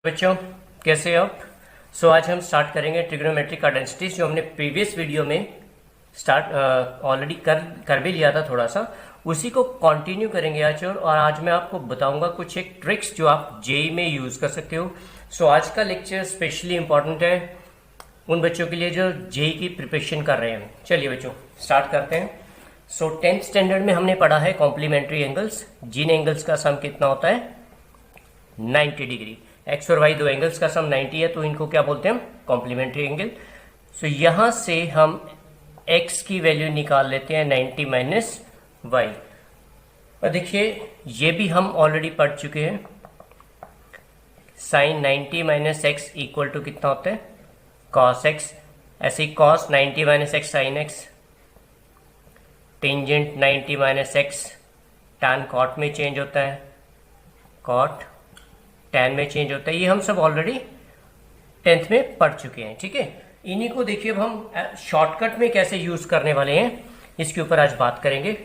बच्चों कैसे हो आप। आज हम स्टार्ट करेंगे ट्रिग्नोमेट्रिक का डेंसिटीज जो हमने प्रीवियस वीडियो में स्टार्ट ऑलरेडी कर भी लिया था थोड़ा सा, उसी को कंटिन्यू करेंगे आज। और आज मैं आपको बताऊंगा कुछ एक ट्रिक्स जो आप जेई में यूज कर सकते हो। आज का लेक्चर स्पेशली इंपॉर्टेंट है उन बच्चों के लिए जो जेई की प्रिपरेशन कर रहे हैं। चलिए बच्चों स्टार्ट करते हैं। 10th स्टैंडर्ड में हमने पढ़ा है कॉम्प्लीमेंट्री एंगल्स, जिन एंगल्स का सम कितना होता है 90 डिग्री। एक्स और वाई दो एंगल्स का सम 90 है तो इनको क्या बोलते हैं हम, कॉम्प्लीमेंट्री एंगल। यहां से हम एक्स की वैल्यू निकाल लेते हैं 90 माइनस वाई। और देखिए ये भी हम ऑलरेडी पढ़ चुके हैं, sine 90 minus x equal to कितना होता है कॉस एक्स। ऐसे ही cos 90 minus x sine x, tangent 90 minus x tan cot में चेंज होता है, कॉट टैन में चेंज होता है। ये हम सब ऑलरेडी 10th में पढ़ चुके हैं, ठीक है। इन्हीं को देखिए अब हम शॉर्टकट में कैसे यूज करने वाले हैं इसके ऊपर आज बात करेंगे।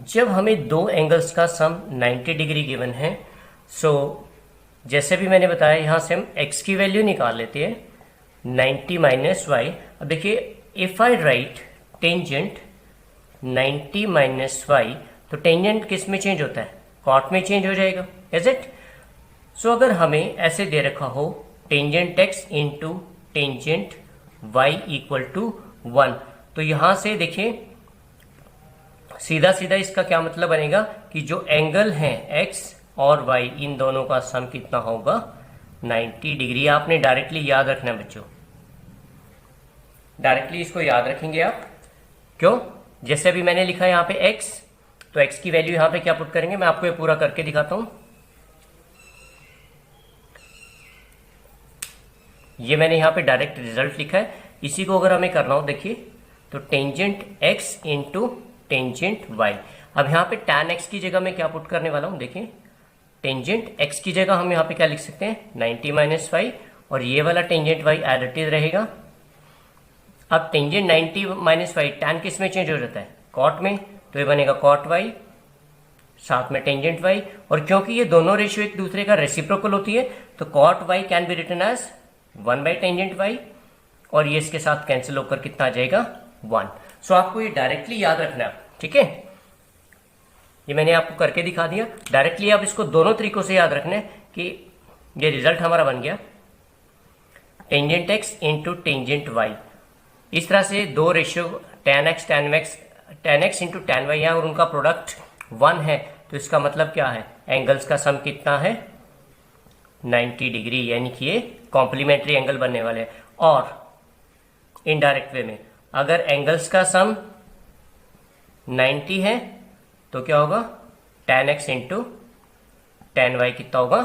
जब हमें दो एंगल्स का सम 90 डिग्री गिवन है, जैसे भी मैंने बताया यहां से हम x की वैल्यू निकाल लेते हैं 90 माइनस वाई। अब देखिए if I write tangent 90 minus y, तो टेंजेंट किस में चेंज होता है, कॉट में चेंज हो जाएगा, इज इट। अगर हमें ऐसे दे रखा हो tangent x into tangent y equal to 1, तो यहां से देखिए सीधा सीधा इसका क्या मतलब बनेगा कि जो एंगल है एक्स और वाई इन दोनों का सम कितना होगा 90 डिग्री। आपने डायरेक्टली याद रखना है बच्चों, डायरेक्टली इसको याद रखेंगे आप। क्यों, जैसे अभी मैंने लिखा है यहाँ पे x, तो x की वैल्यू यहाँ पे क्या पुट करेंगे, मैं आपको ये पूरा करके दिखाता हूं। ये मैंने यहाँ पे डायरेक्ट रिजल्ट लिखा है, इसी को अगर हमें करना हो देखिए तो tangent x into tangent y। अब यहाँ पे tan x की जगह मैं क्या पुट करने वाला हूँ, देखिए टेंजेंट x की जगह हम यहाँ पे क्या लिख सकते हैं 90 माइनस वाई, और ये वाला tangent y as it is रहेगा। अब टेंजेंट 90 माइनस वाई टैन किस में चेंज हो जाता है कॉट में, तो ये बनेगा कॉट वाई साथ में टेंजेंट वाई। और क्योंकि ये दोनों रेशियो एक दूसरे का रेसिप्रोकल होती है तो cot y can be written as 1 by tangent y, और ये इसके साथ कैंसिल होकर कितना आ जाएगा 1। आपको ये डायरेक्टली याद रखना है, ठीक है। ये मैंने आपको करके दिखा दिया, डायरेक्टली आप इसको दोनों तरीकों से याद रखना है कि ये रिजल्ट हमारा बन गया tangent x into tangent y. इस तरह से दो ratio tan x into tan y है और उनका प्रोडक्ट 1 है, तो इसका मतलब क्या है, एंगल्स का सम कितना है 90 डिग्री, यानी कि ये कॉम्प्लीमेंट्री एंगल बनने वाले हैं। और इनडायरेक्ट वे में अगर एंगल्स का सम 90 है तो क्या होगा tan x into tan y कितना होगा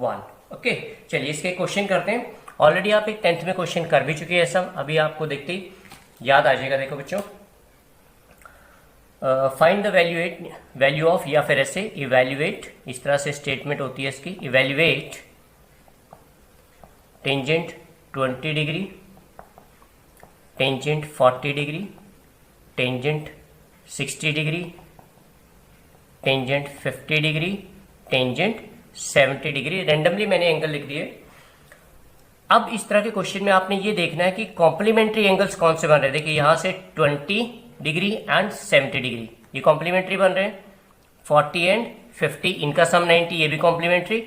1। ओके, चलिए इसके क्वेश्चन करते हैं। ऑलरेडी आप एक 10th में क्वेश्चन कर भी चुके हैं सब, अभी आपको देखते ही याद आ जाएगा। देखो बच्चों, फाइंड द वैल्यू ऑफ, या फिर ऐसे इवेल्युएट, इस तरह से स्टेटमेंट होती है इसकी, evaluate tangent 20 degree, tangent 40 degree, tangent 60 degree, tangent 50 degree, tangent 70 degree. Randomly मैंने एंगल लिख दिए। अब इस तरह के क्वेश्चन में आपने ये देखना है कि कॉम्प्लीमेंट्री एंगल्स कौन से बन रहे हैं। देखिए यहां से 20 डिग्री एंड 70 डिग्री ये कॉम्प्लीमेंट्री बन रहे हैं, 40 एंड 50 इनका सम 90 ये भी कॉम्प्लीमेंट्री,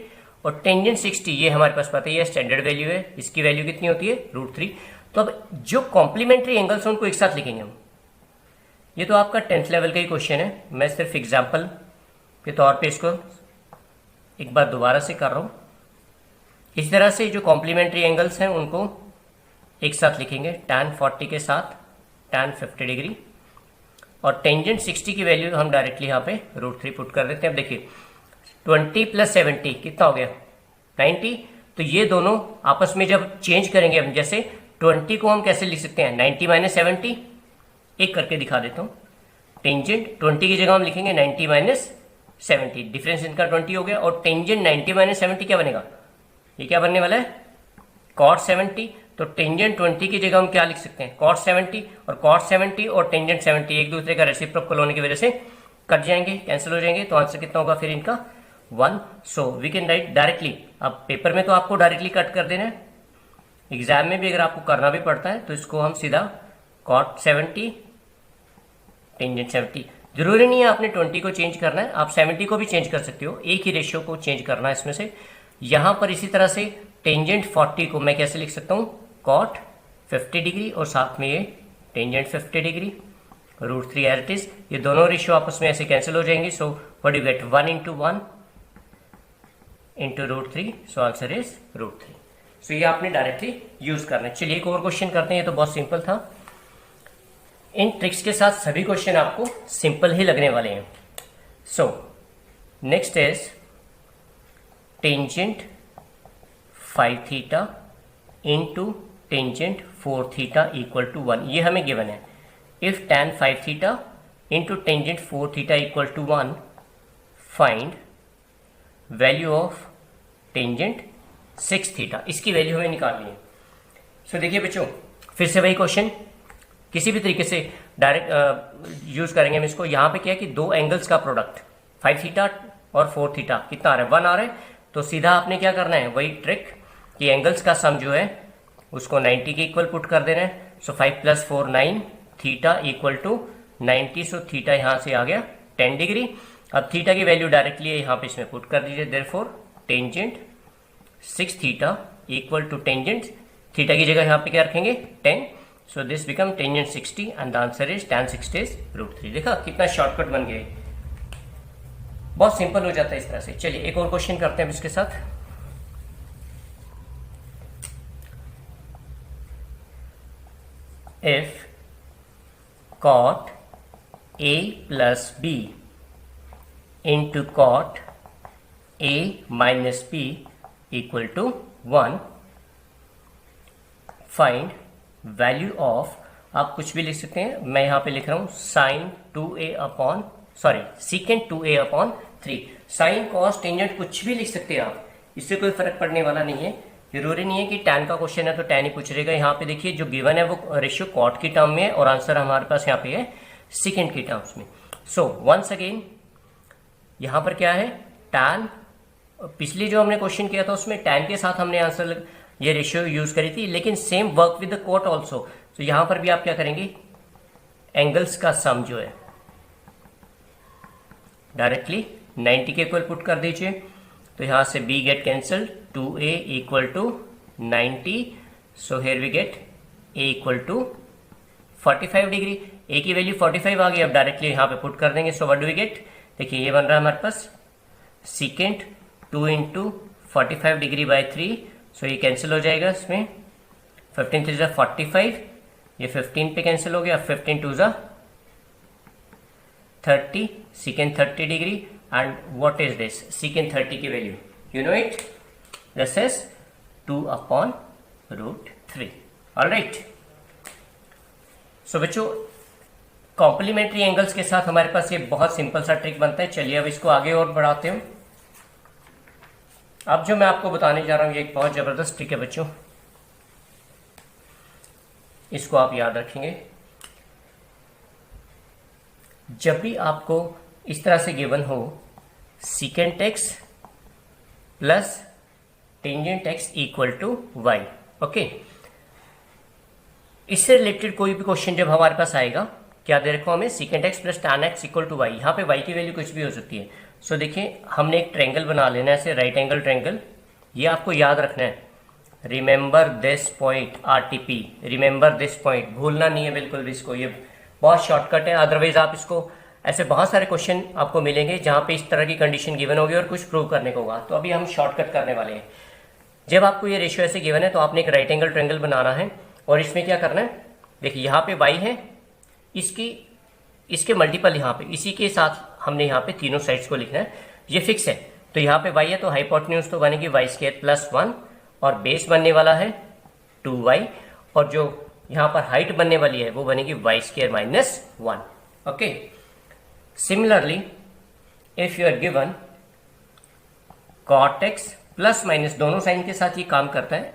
और टेंजेंट 60 ये हमारे पास पता है ये स्टैंडर्ड वैल्यू है, इसकी वैल्यू कितनी होती है √3। तो अब जो कॉम्प्लीमेंट्री एंगल्स हैं उनको एक साथ लिखेंगे हम। ये तो आपका 10th लेवल का ही क्वेश्चन है, मैं सिर्फ एग्जाम्पल के तौर पर इसको एक बार दोबारा से कर रहा हूँ। इस तरह से जो कॉम्प्लीमेंट्री एंगल्स हैं उनको एक साथ लिखेंगे, tan 40 के साथ tan 50 डिग्री, और टेंजेंट 60 की वैल्यू हम डायरेक्टली यहाँ पे √3 पुट कर देते हैं। अब देखिए 20 प्लस 70 कितना हो गया 90, तो ये दोनों आपस में जब चेंज करेंगे हम, जैसे 20 को हम कैसे लिख सकते हैं 90 माइनस 70, एक करके दिखा देता हूँ। टेंजेंट 20 की जगह हम लिखेंगे 90 माइनस 70, डिफरेंस इनका 20 हो गया, और टेंजेंट 90 माइनस 70 क्या बनेगा, ये क्या बनने वाला है cot 70। तो टेंजेंट 20 की जगह हम क्या लिख सकते हैं cot 70, और cot 70 और टेंजेंट 70 एक दूसरे का रेसिप्रोकल होने की वजह से कट जाएंगे, कैंसिल हो जाएंगे, तो आंसर कितना होगा फिर इनका 1, so we can write directly. अब पेपर में तो आपको डायरेक्टली कट कर देना है, एग्जाम में भी अगर आपको करना भी पड़ता है तो इसको हम सीधा cot 70 टेंजेंट 70। जरूरी नहीं है आपने 20 को चेंज करना है, आप 70 को भी चेंज कर सकते हो, एक ही रेशियो को चेंज करना है इसमें से। यहां पर इसी तरह से टेंजेंट 40 को मैं कैसे लिख सकता हूं, cot 50 डिग्री और साथ में ये tangent 50 degree, √3 as it is. ये दोनों रेशियो आपस में ऐसे कैंसिल हो जाएंगे, so what you get 1 × 1 × √3, so answer is √3। सो ये आपने डायरेक्टली यूज करना है। चलिए एक और क्वेश्चन करते हैं, ये तो बहुत सिंपल था। इन ट्रिक्स के साथ सभी क्वेश्चन आपको सिंपल ही लगने वाले हैं। So next is tangent 5 theta into tangent 4 theta equal to 1, ये हमें गिवन है। If tan 5 theta into tangent 4 theta equal to 1, find value of tangent 6 theta, इसकी वैल्यू हमें निकालनी है। सो देखिए बच्चों, फिर से वही क्वेश्चन, किसी भी तरीके से डायरेक्ट यूज करेंगे हम इसको। यहाँ पे क्या है कि दो एंगल्स का प्रोडक्ट 5 थीटा और 4 थीटा कितना आ रहा है, 1 आ रहा है। तो सीधा आपने क्या करना है, वही ट्रिक कि एंगल्स का सम जो है उसको 90 के इक्वल पुट कर देना है। So 5 + 4 9, theta equal to 90, so theta यहाँ से आ गया 10 डिग्री। अब थीटा की वैल्यू डायरेक्टली यहाँ पे इसमें पुट कर दीजिए, therefore tangent 6 theta equal to tangent theta की जगह यहाँ पे क्या रखेंगे 10, so this become tangent 60 and the answer is tan 60 is √3। देखा कितना शॉर्टकट बन गया, बहुत सिंपल हो जाता है इस तरह से। चलिए एक और क्वेश्चन करते हैं इसके साथ। If cot a plus b into cot a minus b equal to 1, find value of, आप कुछ भी लिख सकते हैं, मैं यहां पे लिख रहा हूं sin 2a/3, sine cos tangent कुछ भी लिख सकते हैं आप, इससे कोई फर्क पड़ने वाला नहीं है। जरूरी नहीं है कि tan का क्वेश्चन है तो tan ही पूछ रहेगा। यहाँ पे देखिए जो गिवन है वो रेशियो cot की टर्म में है और आंसर हमारे पास यहाँ पे है सेकेंड की टर्म्स में। सो वंस अगेन यहाँ पर क्या है, tan, पिछली जो हमने क्वेश्चन किया था उसमें tan के साथ हमने आंसर ये रेशियो यूज करी थी, लेकिन same work with the cot also. तो यहां पर भी आप क्या करेंगे, एंगल्स का सम जो है डायरेक्टली 90 के इक्वल पुट कर दीजिए। तो यहां से b get cancel, 2a equal to 90, so here we get a equal to 45 degree. a की वैल्यू 45 आ गई, अब डायरेक्टली यहां पे पुट कर देंगे। So what do we get, देखिए ये बन रहा है हमारे पास सेकेंड 2 × 45 डिग्री बाय 3, सो ये कैंसिल हो जाएगा इसमें, 15 3 45, ये 15 पे कैंसिल हो गया, 15 2 30, सेकेंड 30 डिग्री। And what is this, second 30 की value you know it, this is 2/√3। Alright, so बच्चों कॉम्प्लीमेंट्री एंगल्स के साथ हमारे पास ये बहुत सिंपल सा ट्रिक बनता है। चलिए अब इसको आगे और बढ़ाते हैं। अब जो मैं आपको बताने जा रहा हूं ये एक बहुत जबरदस्त ट्रिक है बच्चों, इसको आप याद रखेंगे। जब भी आपको इस तरह से गिवन हो secant x plus tangent x equal to y, okay, इससे रिलेटेड कोई भी क्वेश्चन जब हमारे पास आएगा, क्या दे रखा हमें, secant x plus tan x equal to y, यहाँ पे y की वैल्यू कुछ भी हो सकती है। सो देखिए हमने एक ट्रायंगल बना लेना है ऐसे, राइट एंगल ट्रायंगल, ये आपको याद रखना है। Remember this point, RTP, remember this point, भूलना नहीं है बिल्कुल भी इसको, ये बहुत शॉर्टकट है। अदरवाइज आप इसको ऐसे बहुत सारे क्वेश्चन आपको मिलेंगे जहाँ पे इस तरह की कंडीशन गिवन होगी और कुछ प्रूव करने को होगा। तो अभी हम शॉर्टकट करने वाले हैं। जब आपको ये रेशियो ऐसे गिवन है तो आपने एक राइट एंगल ट्रायंगल बनाना है और इसमें क्या करना है, देखिए यहाँ पे y है, इसके मल्टीपल यहाँ पे, इसी के साथ हमने यहाँ पे तीनों साइड्स को लिखना है, ये फिक्स है। तो यहाँ पे y है तो हाइपोटेन्यूज तो बनेगी y² + 1 और बेस बनने वाला है 2y, और जो यहाँ पर हाइट बनने वाली है वो बनेगी y² - 1। Okay, similarly if you are given cot x plus minus, दोनों साइन के साथ ये काम करता है,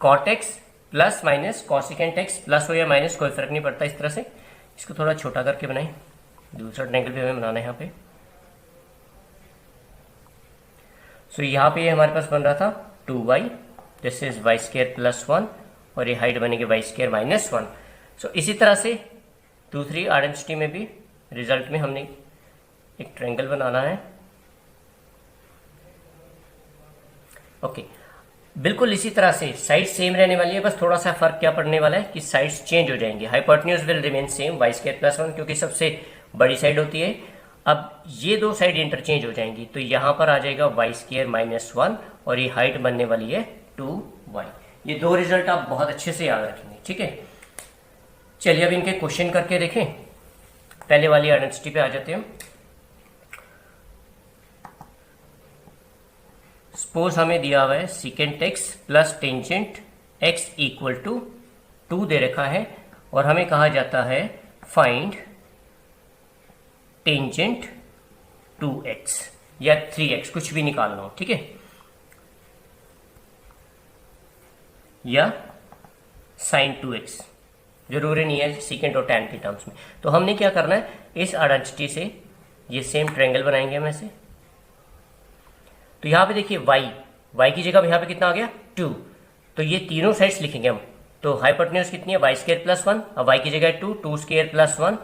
cot x plus minus cosecant x, plus हो या माइनस कोई फर्क नहीं पड़ता। इस तरह से इसको थोड़ा छोटा करके बनाएं, दूसरा ट्रायंगल भी हमें बनाना है यहाँ पे। सो यहाँ पे हमारे पास बन रहा था 2y, this is y square plus 1 और ये हाइट बनेगी वाई स्केयर माइनस 1। सो इसी तरह से दूसरी आइडेंटिटी में भी रिजल्ट में हमने एक ट्रायंगल बनाना है। ओके, बिल्कुल इसी तरह से साइड सेम रहने वाली है, बस थोड़ा सा फर्क क्या पड़ने वाला है कि साइड्स चेंज हो जाएंगे। Hypotenuse will remain same y square plus 1 क्योंकि सबसे बड़ी साइड होती है। अब ये दो साइड इंटरचेंज हो जाएंगी तो यहाँ पर आ जाएगा वाई स्केयर माइनस 1 और ये हाइट बनने वाली है 2y। ये दो रिजल्ट आप बहुत अच्छे से याद रखेंगे, ठीक है। चलिए अब इनके क्वेश्चन करके देखें। पहले वाली आइडेंटिटी पे आ जाते हैं। सपोज हमें दिया हुआ है secant x plus tangent x equal to 2 दे रखा है और हमें कहा जाता है फाइंड टेंजेंट 2x या 3x, कुछ भी निकालना हो, ठीक है, या साइन 2x, जरूरी नहीं है सीकेंट और टैन के टर्म्स में। तो हमने क्या करना है, इस आइडेंटिटी से ये सेम ट्रायंगल बनाएंगे हम ऐसे। तो यहाँ पे देखिए y की जगह यहाँ पे कितना आ गया 2, तो ये तीनों साइड्स लिखेंगे हम। तो हाइपोटेन्यूज कितनी है वाई स्केयर प्लस 1, अब y की जगह 2 स्केयर प्लस 1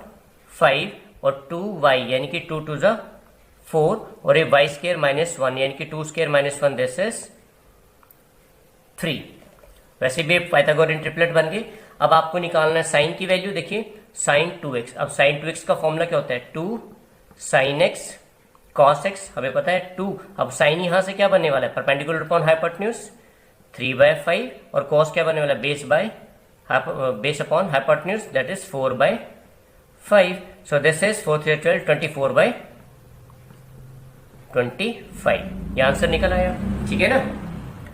5 और 2y यानी कि 2 2 4 और ये वाई स्केयर माइनस 1 यानी कि 2 स्केयर माइनस 1 दिस इज 3। वैसे भी पाइथागोरियन ट्रिपलेट बन गए। अब आपको निकालना है साइन की वैल्यू। देखिए साइन 2x, अब साइन 2x का फॉर्मूला क्या होता है 2 साइन x cos x, हमें पता है 2। अब साइन यहां से क्या बनने वाला है परपेंडिकुलर अपॉन हाइपोटेन्यूज 3/5 और cos क्या बनने वाला है base upon hypotenuse that is 4/5। So this is 4 3 12 24/25। ये आंसर निकल आया, ठीक है ना।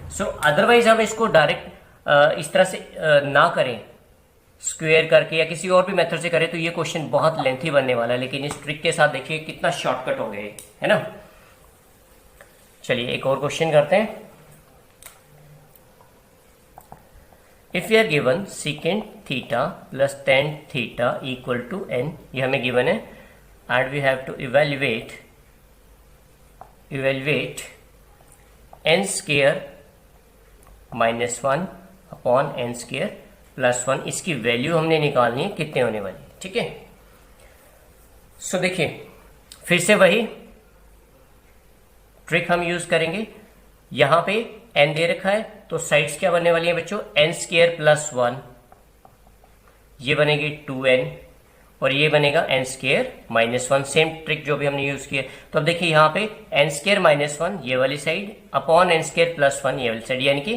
सो अदरवाइज हम इसको डायरेक्ट इस तरह से ना करें, स्क्वायर करके या किसी और भी मेथड से करें तो ये क्वेश्चन बहुत लेंथी बनने वाला है, लेकिन इस ट्रिक के साथ देखिए कितना शॉर्टकट हो गए, है ना। चलिए एक और क्वेश्चन करते हैं। If you are given secant theta plus tan theta equal to n, ये हमें गिवन है and we have to evaluate n square minus 1 upon n square plus 1। इसकी वैल्यू हमने निकालनी है कितने होने वाली, ठीक है। सो देखिए फिर से वही ट्रिक हम यूज करेंगे। यहां पे n दे रखा है तो साइड्स क्या बनने वाली है बच्चों n स्क्वायर प्लस 1, ये बनेगी 2n और ये बनेगा n square minus 1। Same trick जो भी हमने यूज किया। तो अब देखिए यहाँ पे n स्क्वायर माइनस 1 ये वाली side upon n square plus 1 ये वाली साइड, यानी कि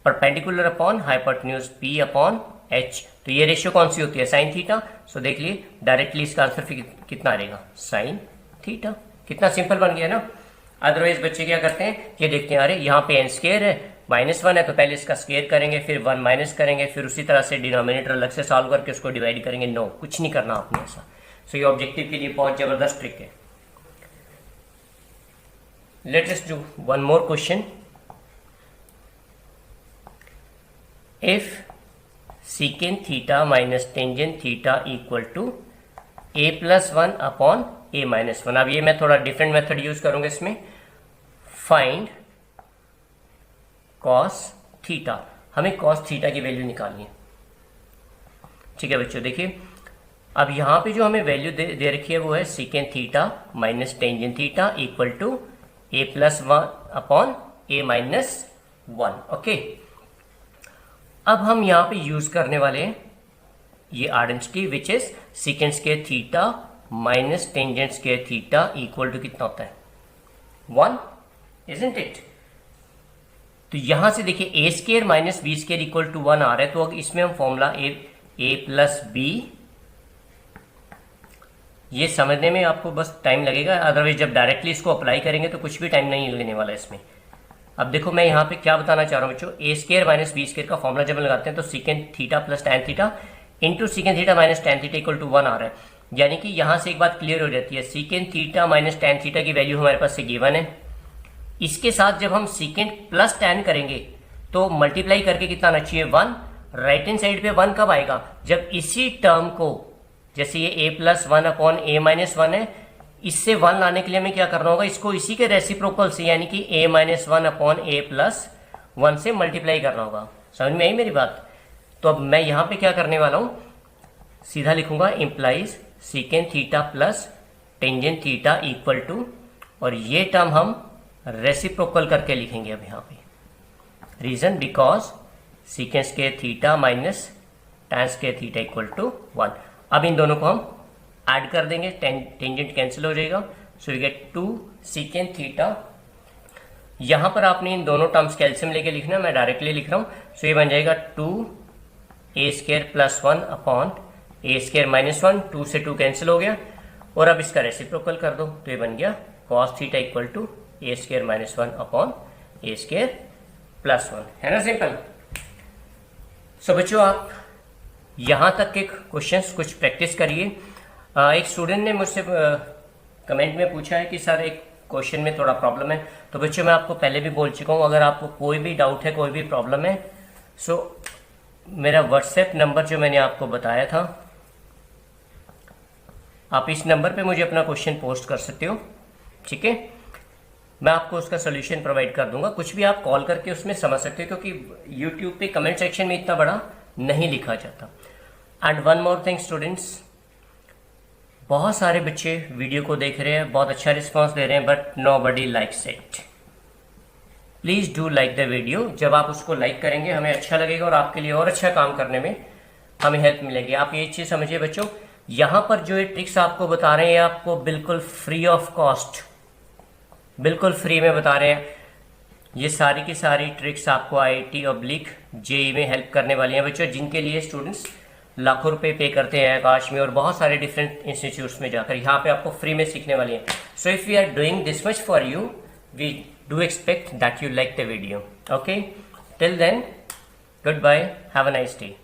perpendicular upon hypotenuse p upon h। तो ये रेशियो कौन सी होती है साइन थीटा। सो देख लिए डायरेक्टली इसका आंसर फिर कितना रहेगा साइन थीटा। कितना सिंपल बन गया ना। अदरवाइज बच्चे क्या करते हैं, ये देखते हैं अरे यहाँ पे n स्क्वायर है माइनस 1 है तो पहले इसका स्क्वायर करेंगे फिर 1 माइनस करेंगे फिर उसी तरह से डिनोमिनेटर अलग से सॉल्व करके उसको डिवाइड करेंगे। नो, कुछ नहीं करना आपने ऐसा। सो ये ऑब्जेक्टिव के लिए बहुत जबरदस्त ट्रिक है। Let us do one more question. If secant theta minus tangent theta equal to a plus 1 upon a minus 1। अब ये मैं थोड़ा डिफरेंट मेथड यूज करूंगा इसमें। फाइंड cos थीटा, हमें cos थीटा की वैल्यू निकालनी है, ठीक है बच्चों। देखिए अब यहाँ पे जो हमें वैल्यू दे रखी है वो है secant theta minus tangent theta equal to a plus 1 upon a minus 1। Okay, अब हम यहाँ पे यूज करने वाले हैं ये identity which is secant square theta minus tangent square theta equal to कितना होता है 1, इजंट इट। तो यहां से देखिए A square minus B square equal to 1 आ रहा है, तो इसमें हम फॉर्मूला ए प्लस बी, ये समझने में आपको बस टाइम लगेगा, अदरवाइज जब डायरेक्टली इसको अप्लाई करेंगे तो कुछ भी टाइम नहीं लगने वाला इसमें। अब देखो मैं यहाँ पे क्या बताना चाह रहा हूँ बच्चों, A square minus B square का फॉर्मूला जब लगाते हैं तो secant theta plus tan theta into secant theta minus tan theta equal to 1 आ रहा है। यानी कि यहाँ से एक बात क्लियर हो जाती है, secant theta minus tan theta की वैल्यू हमारे पास से गिवन है। इसके साथ जब हम सीकेंट प्लस टैन करेंगे तो मल्टीप्लाई करके कितना आना चाहिए 1। राइट हैंड साइड पे 1 कब आएगा, जब इसी टर्म को, जैसे ये a plus 1 upon a minus 1 है, इससे 1 लाने के लिए हमें क्या करना होगा, इसको इसी के रेसिप्रोकल से यानी कि a minus 1 upon a plus 1 से मल्टीप्लाई करना होगा। समझ में आई मेरी बात? तो अब मैं यहाँ पे क्या करने वाला हूँ, सीधा लिखूंगा implies secant theta plus tangent theta equal to, और ये टर्म हम रेसिप्रोकल करके लिखेंगे अब यहाँ पे। Reason because secant square theta minus tan square theta equal to 1। अब इन दोनों को हम ऐड कर देंगे, टेंजेंट कैंसिल हो जाएगा, so you get 2 secant theta. यहां पर आपने इन दोनों टर्म्स कैल्सियम लेके लिखना, मैं डायरेक्टली लिख रहा हूं। सो ये बन जाएगा 2a square plus 1 upon a square minus 1, 2 से 2 कैंसिल हो गया, और अब इसका रेसिप्रोकल कर दो तो ये बन गया cos theta equal to a square minus 1 upon a square plus 1, है ना सिंपल। सो बच्चों आप यहां तक के क्वेश्चंस कुछ प्रैक्टिस करिए। एक स्टूडेंट ने मुझसे कमेंट में पूछा है कि सर एक क्वेश्चन में थोड़ा प्रॉब्लम है, तो बच्चों मैं आपको पहले भी बोल चुका हूँ, अगर आपको कोई भी डाउट है, कोई भी प्रॉब्लम है, सो मेरा व्हाट्सएप नंबर जो मैंने आपको बताया था, आप इस नंबर पे मुझे अपना क्वेश्चन पोस्ट कर सकते हो, ठीक है। मैं आपको उसका सोल्यूशन प्रोवाइड कर दूंगा। कुछ भी आप कॉल करके उसमें समझ सकते हो, क्योंकि यूट्यूब पे कमेंट सेक्शन में इतना बड़ा नहीं लिखा जाता। And one more thing students, बहुत सारे बच्चे वीडियो को देख रहे हैं, बहुत अच्छा रिस्पांस दे रहे हैं, but nobody likes it. Please do like the video. जब आप उसको लाइक करेंगे हमें अच्छा लगेगा और आपके लिए और अच्छा काम करने में हमें हेल्प मिलेगी। आप ये चीज समझिए बच्चों, यहां पर जो ये ट्रिक्स आपको बता रहे हैं आपको बिल्कुल फ्री ऑफ कॉस्ट, बिल्कुल फ्री में बता रहे हैं। ये सारी की सारी ट्रिक्स आपको IIT/JEE में हेल्प करने वाली हैं बच्चों, जिनके लिए स्टूडेंट्स लाखों रुपए पे करते हैं आकाश में और बहुत सारे डिफरेंट इंस्टीट्यूट्स में जाकर, यहाँ पे आपको फ्री में सीखने वाली हैं। So if we are doing this much for you, we do expect that you like the video. Okay, till then, good bye, have a nice day.